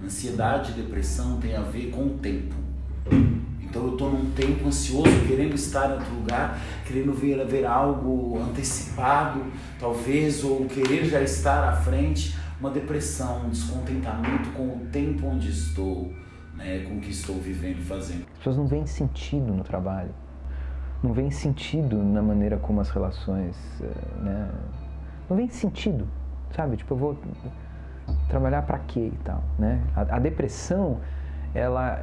Ansiedade e depressão tem a ver com o tempo. Então eu estou num tempo ansioso, querendo estar em outro lugar, querendo ver algo antecipado, talvez, ou querer já estar à frente. Uma depressão, um descontentamento com o tempo onde estou, né, com o que estou vivendo e fazendo. As pessoas não veem sentido no trabalho, não veem sentido na maneira como as relações, né, não vem sentido, sabe? Tipo, eu vou trabalhar para quê e tal, né? A depressão, ela,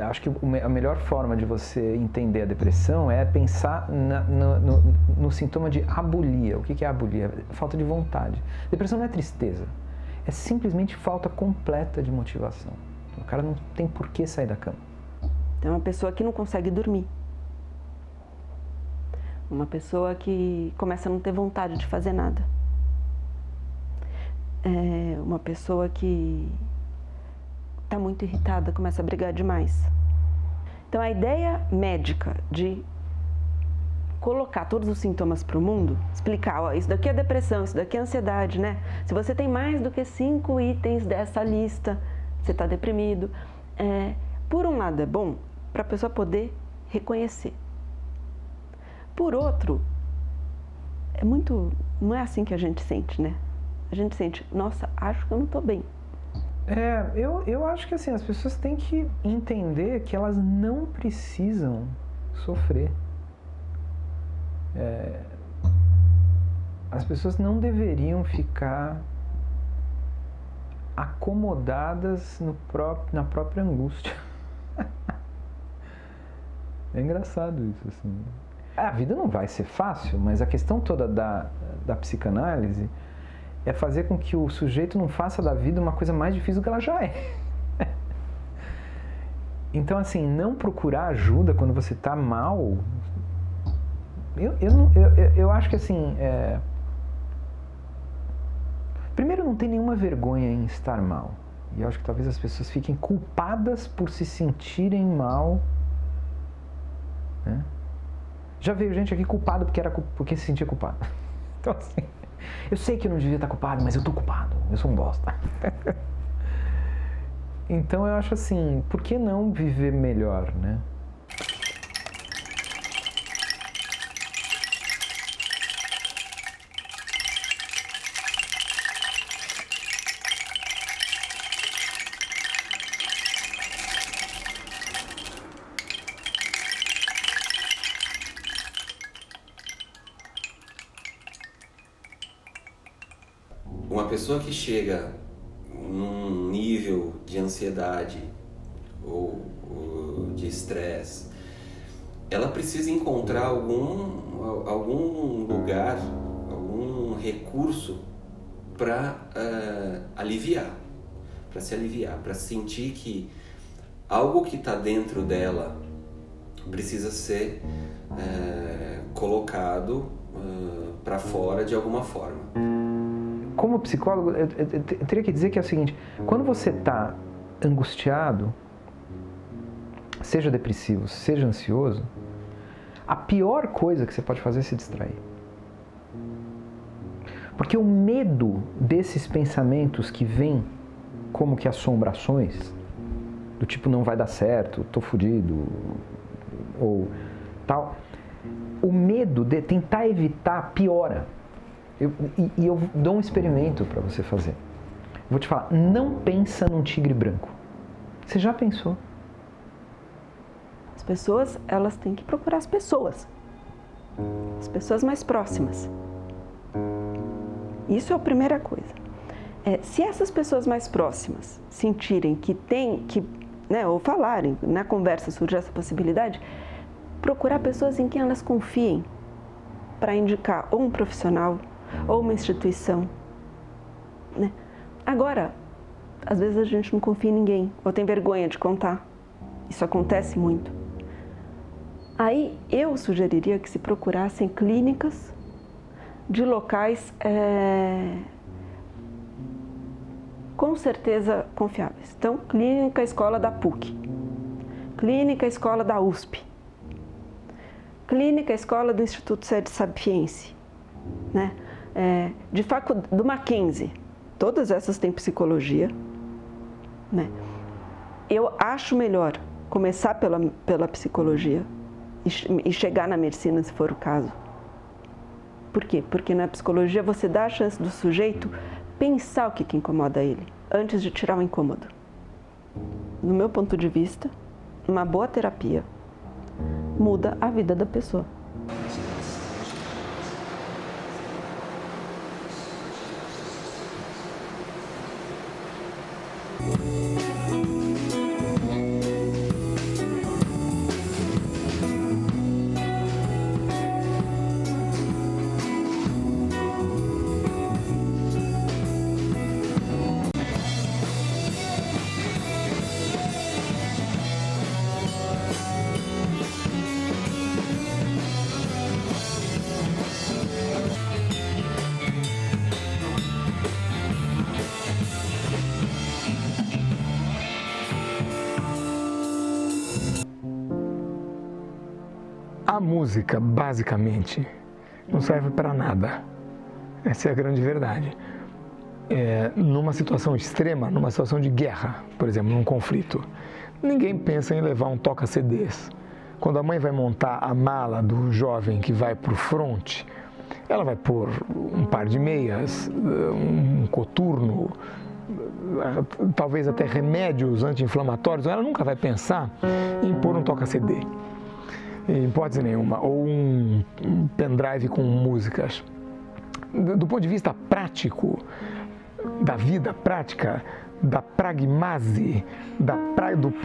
acho que a melhor forma de você entender a depressão é pensar no sintoma de abulia. O que é abulia? Falta de vontade. Depressão não é tristeza, é simplesmente falta completa de motivação. O cara não tem por que sair da cama. Tem uma pessoa que não consegue dormir. Uma pessoa que começa a não ter vontade de fazer nada. Uma pessoa que está muito irritada, começa a brigar demais. Então a ideia médica de colocar todos os sintomas para o mundo, explicar, ó, isso daqui é depressão, isso daqui é ansiedade, né? Se você tem mais do que 5 itens dessa lista, você está deprimido. Por um lado é bom para a pessoa poder reconhecer. Por outro, não é assim que a gente sente, né? A gente sente, nossa, acho que eu não estou bem. Eu acho que assim, as pessoas têm que entender que elas não precisam sofrer. As pessoas não deveriam ficar acomodadas na própria angústia. É engraçado isso, assim. A vida não vai ser fácil, mas a questão toda da psicanálise é fazer com que o sujeito não faça da vida uma coisa mais difícil do que ela já é. Então, assim, não procurar ajuda quando você está mal, eu acho que, assim, primeiro, não tem nenhuma vergonha em estar mal. E eu acho que talvez as pessoas fiquem culpadas por se sentirem mal, né? Já veio gente aqui culpada porque se sentia culpado. Então, assim, eu sei que eu não devia estar culpado, mas eu estou culpado. Eu sou um bosta. Então eu acho assim, por que não viver melhor, né? Uma pessoa que chega num nível de ansiedade ou de estresse, ela precisa encontrar algum lugar, algum recurso para aliviar, para se aliviar, para sentir que algo que está dentro dela precisa ser colocado para fora de alguma forma. Como psicólogo, eu teria que dizer que é o seguinte: quando você está angustiado, seja depressivo, seja ansioso, a pior coisa que você pode fazer é se distrair. Porque o medo desses pensamentos que vêm como que assombrações, do tipo não vai dar certo, tô fudido, ou tal, o medo de tentar evitar piora. E eu dou um experimento para você fazer. Vou te falar, não pensa num tigre branco. Você já pensou? As pessoas, elas têm que procurar as pessoas mais próximas. Isso é a primeira coisa. Se essas pessoas mais próximas sentirem que tem, né, ou falarem, na conversa surge essa possibilidade, procurar pessoas em quem elas confiem para indicar ou um profissional ou uma instituição, né? Agora, às vezes a gente não confia em ninguém ou tem vergonha de contar. Isso acontece muito. Aí eu sugeriria que se procurassem clínicas de locais com certeza confiáveis. Então, clínica escola da PUC, clínica escola da USP, clínica escola do Instituto Sede Sapiense, né? Do Mackenzie, todas essas têm psicologia, né? eu acho melhor começar pela psicologia e chegar na medicina, se for o caso. Por quê? Porque na psicologia você dá a chance do sujeito pensar o que incomoda ele, antes de tirar o incômodo. No meu ponto de vista, uma boa terapia muda a vida da pessoa. A música, basicamente, não serve para nada. Essa é a grande verdade. Numa situação extrema, numa situação de guerra, por exemplo, num conflito, ninguém pensa em levar um toca-CDs. Quando a mãe vai montar a mala do jovem que vai para o fronte, ela vai pôr um par de meias, um coturno, talvez até remédios anti-inflamatórios. Ela nunca vai pensar em pôr um toca-CD. Em hipótese nenhuma, ou um pendrive com músicas. Do ponto de vista prático, da vida prática, da pragmase,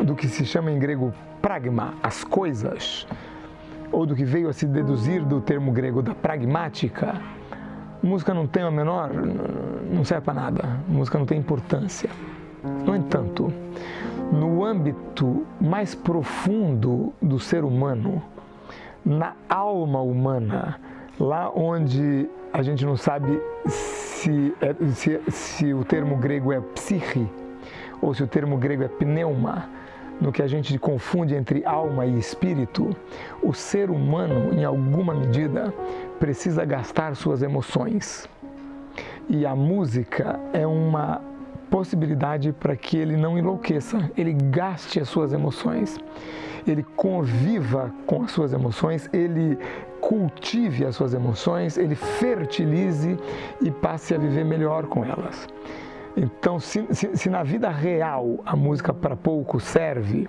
do que se chama em grego pragma, as coisas, ou do que veio a se deduzir do termo grego da pragmática, música não tem a menor, não serve para nada, música não tem importância. No entanto, no âmbito mais profundo do ser humano, na alma humana, lá onde a gente não sabe se o termo grego é psique ou se o termo grego é pneuma, no que a gente confunde entre alma e espírito, o ser humano, em alguma medida, precisa gastar suas emoções. E a música é uma possibilidade para que ele não enlouqueça, ele gaste as suas emoções, ele conviva com as suas emoções, ele cultive as suas emoções, ele fertilize e passe a viver melhor com elas. Então, se na vida real a música para pouco serve,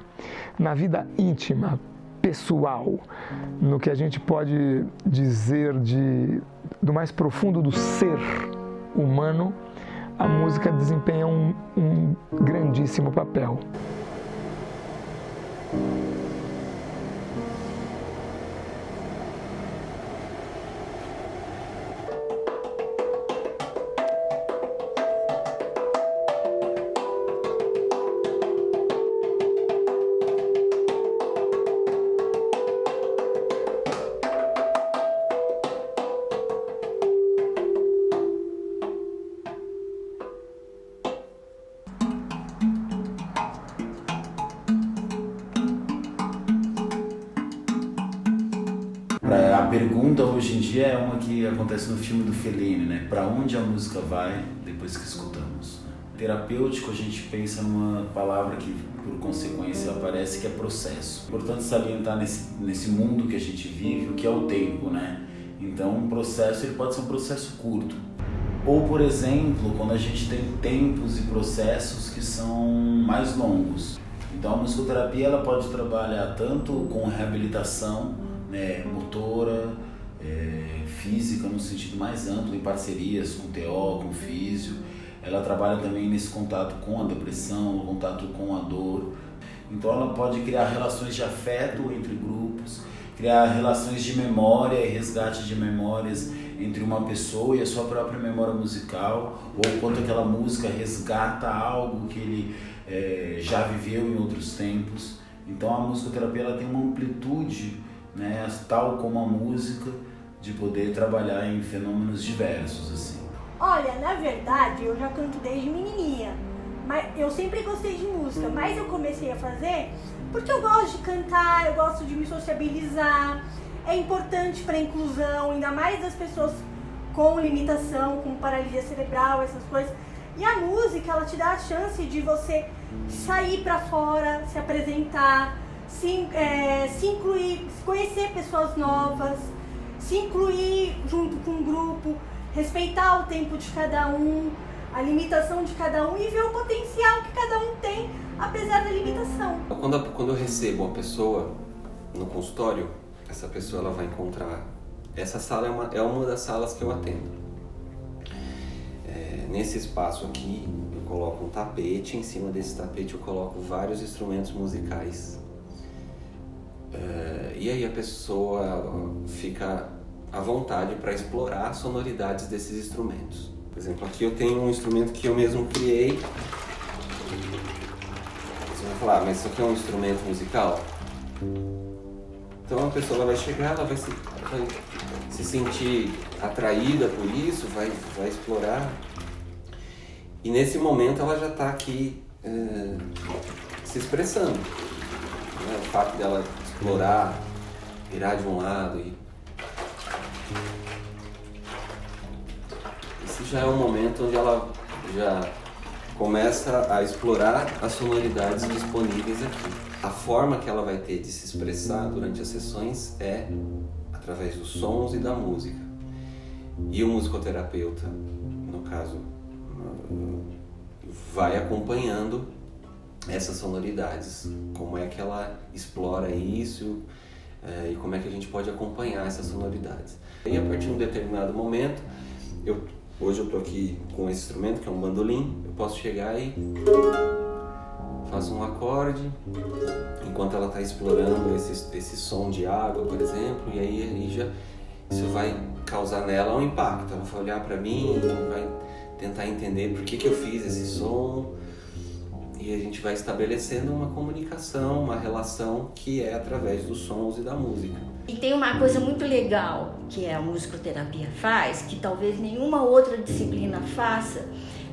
na vida íntima, pessoal, no que a gente pode dizer do mais profundo do ser humano, a música desempenha um grandíssimo papel. A pergunta hoje em dia é uma que acontece no filme do Fellini, né? Para onde a música vai depois que escutamos? Terapêutico, a gente pensa numa palavra que, por consequência, aparece, que é processo. Importante salientar nesse mundo que a gente vive o que é o tempo, né? Então, um processo ele pode ser um processo curto. Ou, por exemplo, quando a gente tem tempos e processos que são mais longos. Então, a musicoterapia ela pode trabalhar tanto com reabilitação, né, motora, física no sentido mais amplo, em parcerias com TO, com físio. Ela trabalha também nesse contato com a depressão, contato com a dor. Então ela pode criar relações de afeto entre grupos, criar relações de memória e resgate de memórias entre uma pessoa e a sua própria memória musical, ou quanto aquela música resgata algo que ele já viveu em outros tempos. Então a musicoterapia ela tem uma amplitude, né, tal como a música, de poder trabalhar em fenômenos diversos, assim. Olha, na verdade, eu já canto desde menininha, mas eu sempre gostei de música, mas eu comecei a fazer porque eu gosto de cantar, eu gosto de me sociabilizar, é importante para a inclusão, ainda mais das pessoas com limitação, com paralisia cerebral, essas coisas. E a música, ela te dá a chance de você sair pra fora, se apresentar, se incluir, conhecer pessoas novas, se incluir junto com um grupo, respeitar o tempo de cada um, a limitação de cada um e ver o potencial que cada um tem, apesar da limitação. Quando eu recebo uma pessoa no consultório, essa pessoa ela vai encontrar... Essa sala é uma das salas que eu atendo. Nesse espaço aqui, eu coloco um tapete, em cima desse tapete eu coloco vários instrumentos musicais. E aí a pessoa fica à vontade para explorar as sonoridades desses instrumentos. Por exemplo, aqui eu tenho um instrumento que eu mesmo criei. Você vai falar, mas isso aqui é um instrumento musical? Então a pessoa vai chegar, ela vai se sentir atraída por isso, vai explorar. E nesse momento ela já está aqui se expressando. Né? O fato dela explorar, virar de um lado e... Esse já é um momento onde ela já começa a explorar as sonoridades disponíveis aqui. A forma que ela vai ter de se expressar durante as sessões é através dos sons e da música. E o musicoterapeuta, no caso, vai acompanhando essas sonoridades, como é que ela explora isso e como é que a gente pode acompanhar essas sonoridades. E a partir de um determinado momento, hoje eu estou aqui com esse instrumento que é um bandolim, eu posso chegar e faço um acorde enquanto ela está explorando esse som de água, por exemplo, e aí já isso vai causar nela um impacto. Ela vai olhar para mim, vai tentar entender por que eu fiz esse som, e a gente vai estabelecendo uma comunicação, uma relação que é através dos sons e da música. E tem uma coisa muito legal que a musicoterapia faz, que talvez nenhuma outra disciplina faça,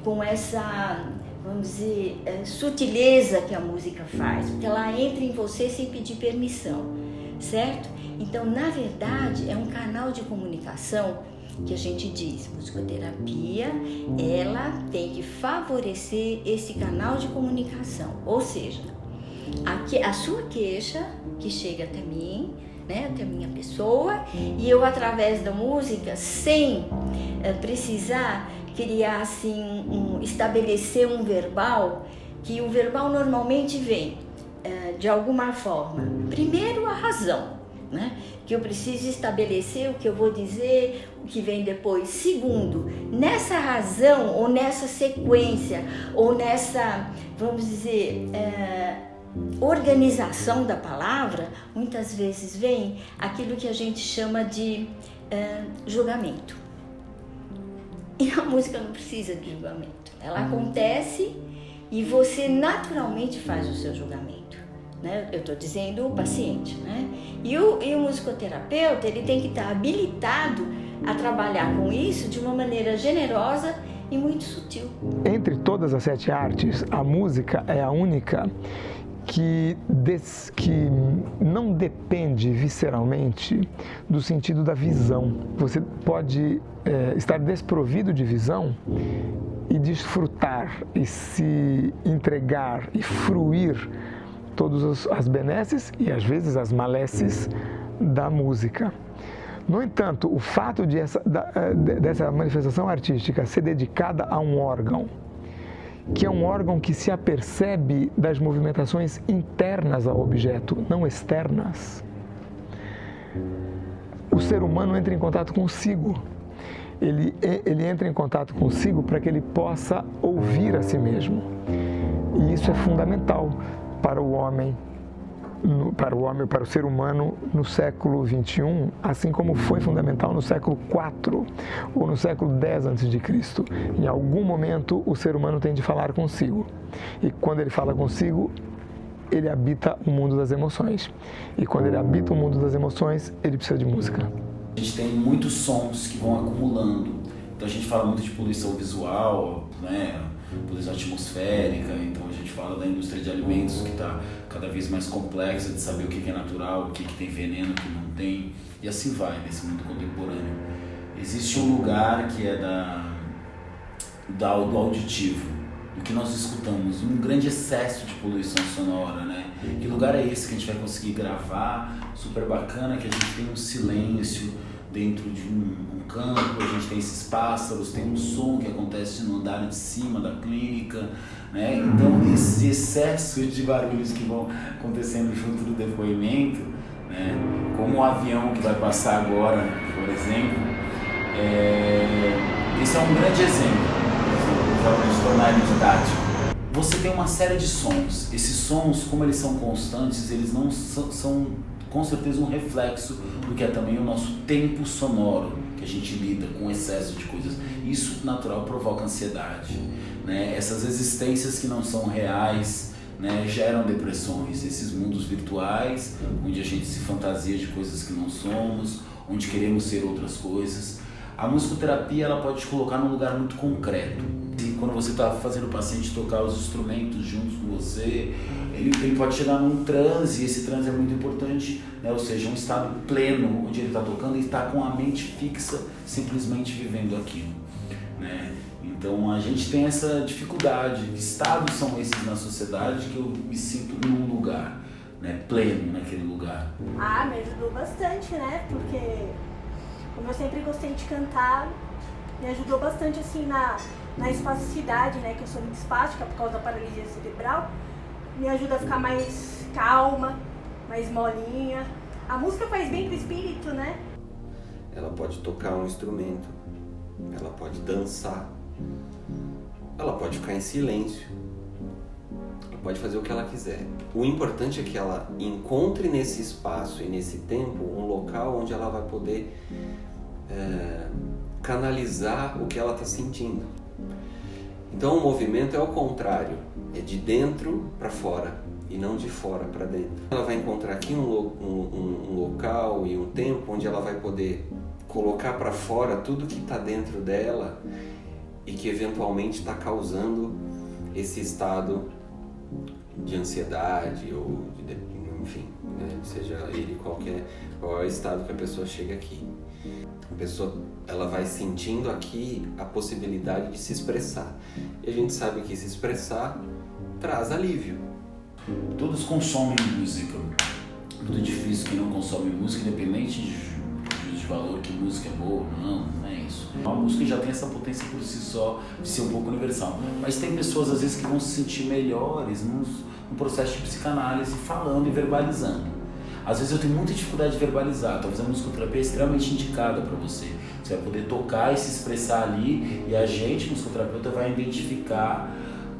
com essa, vamos dizer, sutileza que a música faz, porque ela entra em você sem pedir permissão, certo? Então, na verdade, é um canal de comunicação que a gente diz, musicoterapia, ela tem que favorecer esse canal de comunicação, ou seja, a sua queixa que chega até mim, né, até a minha pessoa, e eu através da música, sem precisar criar assim, estabelecer um verbal, que o verbal normalmente vem de alguma forma, primeiro a razão, né? Que eu preciso estabelecer o que eu vou dizer, o que vem depois. Segundo, nessa razão ou nessa sequência ou nessa, vamos dizer, organização da palavra, muitas vezes vem aquilo que a gente chama de julgamento. E a música não precisa de julgamento. Ela acontece e você naturalmente faz o seu julgamento. Né? Eu estou dizendo o paciente, né? E o musicoterapeuta, ele tem que estar habilitado a trabalhar com isso de uma maneira generosa e muito sutil. Entre todas as 7 artes, a música é a única que não depende visceralmente do sentido da visão. Você pode estar desprovido de visão e desfrutar e se entregar e fruir todas as benesses e às vezes as maleces da música. No entanto, o fato dessa manifestação artística ser dedicada a um órgão, que é um órgão que se apercebe das movimentações internas ao objeto, não externas, o ser humano entra em contato consigo. Ele entra em contato consigo para que ele possa ouvir a si mesmo. E isso é fundamental para o ser humano no século XXI, assim como foi fundamental no século IV ou no século X a.C. Em algum momento o ser humano tem de falar consigo. E quando ele fala consigo, ele habita o mundo das emoções. E quando ele habita o mundo das emoções, ele precisa de música. A gente tem muitos sons que vão acumulando. Então a gente fala muito de poluição visual, né? Poluição atmosférica, então a gente fala da indústria de alimentos que está cada vez mais complexa de saber o que é natural, o que tem veneno, o que não tem, e assim vai nesse mundo contemporâneo. Existe um lugar que é do auditivo, do que nós escutamos, um grande excesso de poluição sonora, né? Que lugar é esse que a gente vai conseguir gravar? Super bacana, que a gente tem um silêncio dentro de um campo, a gente tem esses pássaros, tem um som que acontece no andar de cima da clínica, né? Então esse excesso de barulhos que vão acontecendo junto do depoimento, né? Como o avião que vai passar agora, por exemplo, esse é um grande exemplo, para se tornar ele didático. Você tem uma série de sons, esses sons, como eles são constantes, eles não são com certeza um reflexo do que é também o nosso tempo sonoro, que a gente lida com excesso de coisas. Isso, natural, provoca ansiedade, né? Essas existências que não são reais, né, geram depressões. Esses mundos virtuais, onde a gente se fantasia de coisas que não somos, onde queremos ser outras coisas. A musicoterapia, ela pode te colocar num lugar muito concreto. E quando você está fazendo o paciente tocar os instrumentos juntos com você, ele pode chegar num transe, e esse transe é muito importante, né? Ou seja, um estado pleno, onde ele está tocando e está com a mente fixa, simplesmente vivendo aquilo, né? Então a gente tem essa dificuldade. Que estados são esses na sociedade que eu me sinto num lugar, né, pleno naquele lugar? Ah, me ajudou bastante, né? Porque como eu sempre gostei de cantar, me ajudou bastante assim na espasticidade, né? Que eu sou muito espástica por causa da paralisia cerebral. Me ajuda a ficar mais calma, mais molinha. A música faz bem pro espírito, né? Ela pode tocar um instrumento, ela pode dançar, ela pode ficar em silêncio, ela pode fazer o que ela quiser. O importante é que ela encontre nesse espaço e nesse tempo um local onde ela vai poder canalizar o que ela está sentindo. Então o movimento é o contrário, é de dentro para fora e não de fora para dentro. Ela vai encontrar aqui um local e um tempo onde ela vai poder colocar para fora tudo que está dentro dela e que eventualmente está causando esse estado de ansiedade ou de, enfim, né? Seja ele qual é o estado que a pessoa chega aqui. A pessoa, ela vai sentindo aqui a possibilidade de se expressar. E a gente sabe que se expressar traz alívio. Todos consomem música. Muito difícil quem não consome música, independente de valor, que música é boa, não é isso. A música já tem essa potência por si só de ser um pouco universal. Mas tem pessoas às vezes que vão se sentir melhores no processo de psicanálise, falando e verbalizando. Às vezes eu tenho muita dificuldade de verbalizar, talvez a musicoterapia é extremamente indicada para você. Você vai poder tocar e se expressar ali, e a gente, musicoterapeuta, vai identificar,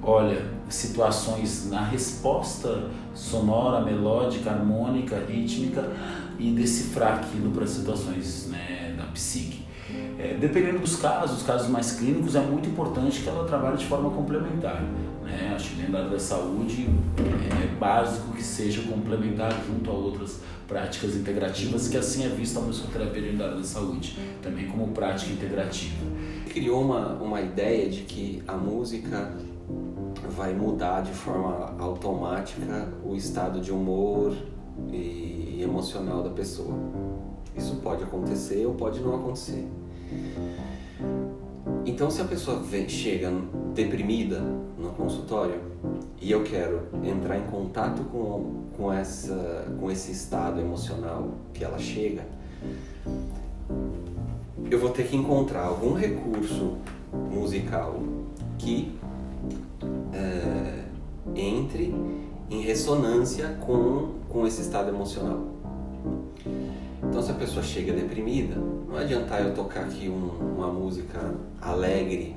olha, situações na resposta sonora, melódica, harmônica, rítmica, e decifrar aquilo para situações, né, da psique. Dependendo dos casos mais clínicos, é muito importante que ela trabalhe de forma complementar, né? Acho que dentro da área da saúde é básico que seja complementar junto a outras práticas integrativas, que assim é vista a musicoterapia dentro da área da saúde, também como prática integrativa. Criou uma ideia de que a música vai mudar de forma automática o estado de humor e emocional da pessoa. Isso pode acontecer ou pode não acontecer. Então, se a pessoa chega deprimida no consultório e eu quero entrar em contato com esse estado emocional que ela chega, eu vou ter que encontrar algum recurso musical que entre em ressonância com esse estado emocional. Então, se a pessoa chega deprimida, não adianta eu tocar aqui uma música alegre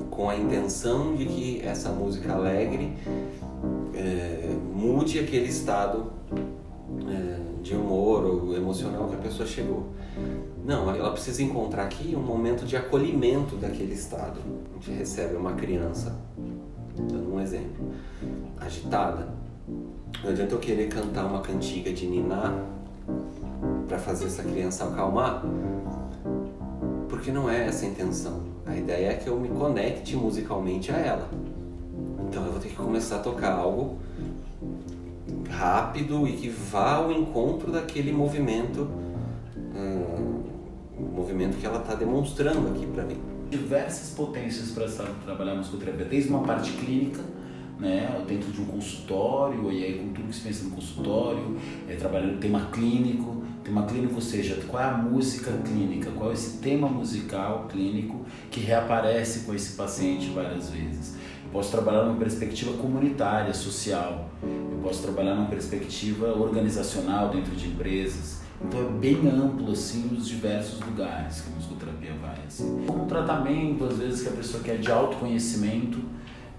com a intenção de que essa música alegre mude aquele estado de humor ou emocional que a pessoa chegou. Não, ela precisa encontrar aqui um momento de acolhimento daquele estado. A gente recebe uma criança, dando um exemplo, agitada. Não adianta eu querer cantar uma cantiga de niná para fazer essa criança acalmar, porque não é essa a intenção. A ideia é que eu me conecte musicalmente a ela. Então eu vou ter que começar a tocar algo rápido e que vá ao encontro daquele movimento, o movimento que ela está demonstrando aqui para mim. diversas potências para trabalhar a musicoterapia, desde uma parte clínica, né, dentro de um consultório, e aí com tudo que se pensa no consultório, trabalhando tema clínico, ou seja, qual é a música clínica, qual é esse tema musical clínico que reaparece com esse paciente várias vezes. Eu posso trabalhar numa perspectiva comunitária, social, eu posso trabalhar numa perspectiva organizacional dentro de empresas. Então é bem amplo assim os diversos lugares que a musicoterapia vai. Assim. Um tratamento, às vezes, que a pessoa quer de autoconhecimento,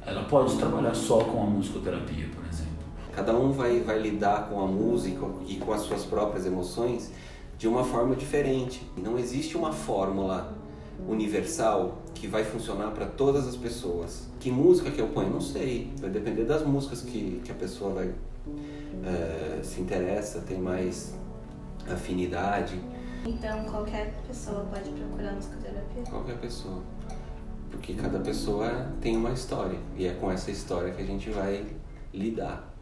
ela pode trabalhar só com a musicoterapia, por exemplo. Cada um vai lidar com a música e com as suas próprias emoções de uma forma diferente. Não existe uma fórmula universal que vai funcionar para todas as pessoas. Que música que eu ponho? Não sei. Vai depender das músicas que a pessoa vai se interessa, tem mais afinidade. Então qualquer pessoa pode procurar musicoterapia? Qualquer pessoa. Porque cada pessoa tem uma história. E é com essa história que a gente vai lidar.